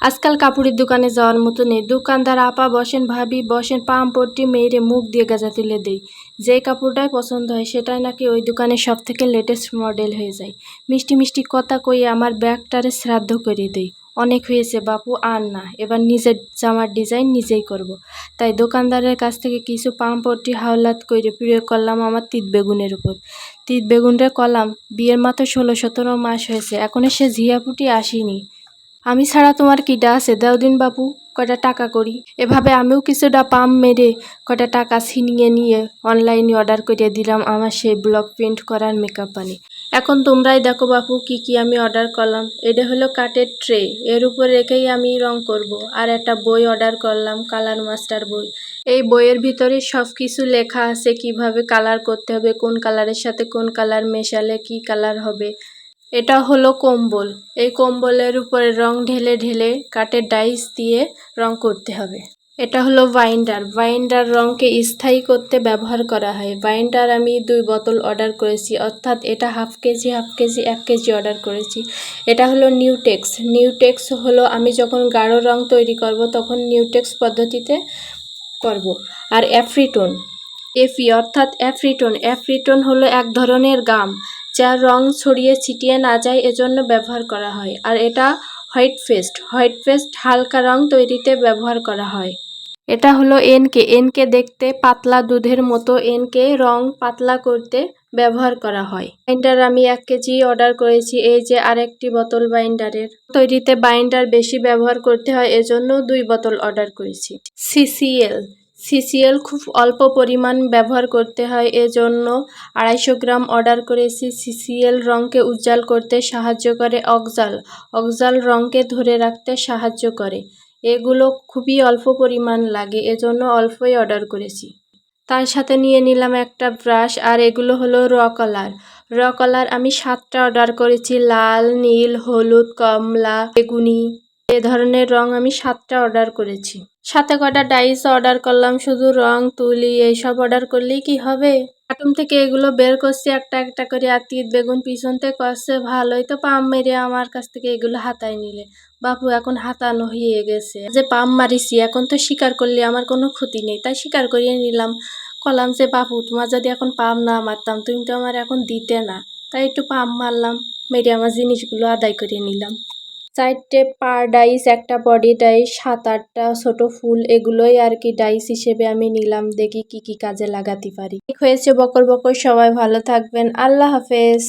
আজকাল কাপড়ের দোকানে যাওয়ার মতো নেই। দোকানদার আপা বসেন, ভাবি বসেন, পাম্পটি মেরে মুখ দিয়ে গাঁজা তুলে দেই। যে কাপড়টাই পছন্দ হয় সেটাই নাকি ওই দোকানে সব থেকে লেটেস্ট মডেল হয়ে যায়। মিষ্টি মিষ্টি কথা কই আমার ব্যাগটারে শ্রাদ্ধ করে দেই। অনেক হয়েছে বাপু, আর না, এবার নিজের জামার ডিজাইন নিজেই করব। তাই দোকানদারের কাছ থেকে কিছু পাম্পটি হাওলাত করে প্রয়োগ করলাম আমার তিত বেগুনের উপর। তিত বেগুনরে কলাম, বিয়ের মাত্র 16-17 মাস হয়েছে, এখনো সে ঝিয়াপুটি আসেনি। আমি ছাড়া তোমার কিটা আছে, দাও দিন বাপু, কয়টা টাকা করি। এভাবে আমিও কিছুটা পাম্প মেরে কয়টা টাকা ছিনিয়ে নিয়ে অনলাইনে অর্ডার করে দিলাম আমার সেই ব্লক প্রিন্ট করার মেকআপ বানি। এখন তোমরাই দেখো বাপু কি কি আমি অর্ডার করলাম। এটা হলো কাঠের ট্রে, এর উপর রেখেই আমি রং করব। আর একটা বই অর্ডার করলাম, কালার মাস্টার বই। এই বইয়ের ভিতরে সব কিছু লেখা আছে, কিভাবে কালার করতে হবে, কোন কালারের সাথে কোন কালার মেশালে কি কালার হবে। এটা হলো কম্বল, এই কম্বলের উপরে রং ঢেলে ঢেলে কাঠের ডাইস দিয়ে রং করতে হবে। এটা হলো বাইন্ডার, বাইন্ডার রংকে স্থায়ী করতে ব্যবহার করা হয়। বাইন্ডার আমি 2 বোতল অর্ডার করেছি, অর্থাৎ এটা হাফ কেজি 1 কেজি অর্ডার করেছি। এটা হলো নিউটেক্স, নিউটেক্স হলো আমি যখন গাঢ় রং তৈরি করব তখন নিউটেক্স পদ্ধতিতে করব। আর অ্যাফ্রিটোন, অর্থাৎ অ্যাফ্রিটোন, অ্যাফ্রিটোন হলো এক ধরনের গাম যার রং ছড়িয়ে ছিটিয়ে না যায়, এজন্য ব্যবহার করা হয়। আর এটা হোয়াইট পেস্ট, হোয়াইট পেস্ট হালকা রং তৈরিতে ব্যবহার করা হয়। এটা হলো এনকে, এনকে দেখতে পাতলা দুধের মতো, এনকে রং পাতলা করতে ব্যবহার করা হয়। বাইন্ডার আমি 1 কেজি অর্ডার করেছি, এই যে আরেকটি বোতল বাইন্ডারের। তৈরিতে বাইন্ডার বেশি ব্যবহার করতে হয়, এজন্য 2 বোতল অর্ডার করেছি। সিসিএল, সিসিএল খুব অল্প পরিমাণ ব্যবহার করতে হয়, এজন্য 250 গ্রাম অর্ডার করেছি। সিসিএল রঙকে উজ্জ্বল করতে সাহায্য করে। অক্সাল, অক্সাল রঙকে ধরে রাখতে সাহায্য করে। এগুলো খুবই অল্প পরিমাণ লাগে, এজন্য অল্পই অর্ডার করেছি। তার সাথে নিয়ে নিলাম একটা ব্রাশ। আর এগুলো হলো র কালার, র কালার আমি 7টা অর্ডার করেছি। লাল, নীল, হলুদ, কমলা, বেগুনি, এ ধরনের রং আমি 7টা অর্ডার করেছি। সাথে কয়টা ডাইস অর্ডার করলাম। শুধু রং তুলি এইসব অর্ডার করলেই কি হবে? কার্টুন থেকে এগুলো বের করছি একটা একটা করে। আর তিত বেগুন পিছন থেকে আসছে, ভালোই তো পাম মেরে আমার কাছ থেকে এগুলো হাতায় নিলে। বাপু এখন হাতানো হয়ে গেছে, যে পাম মারিছি এখন তো স্বীকার করলে আমার কোনো ক্ষতি নেই, তাই স্বীকার করিয়ে নিলাম। কলাম যে বাপু তোমার যদি এখন পাম না মারতাম তুমি তো আমার এখন দিতে না, তাই একটু পাম মারলাম, মেরে আমার জিনিসগুলো আদায় করে নিলাম। 4টে পার ডাইস, একটা বডি ডাইস, 7-8টা ছোট ফুল, এগুলোই আর কি ডাইস হিসেবে আমি নিলাম। দেখি কি কি কাজে লাগাতে পারি। ঠিক হয়েছে বকর বকর। সবাই ভালো থাকবেন, আল্লাহ হাফেজ।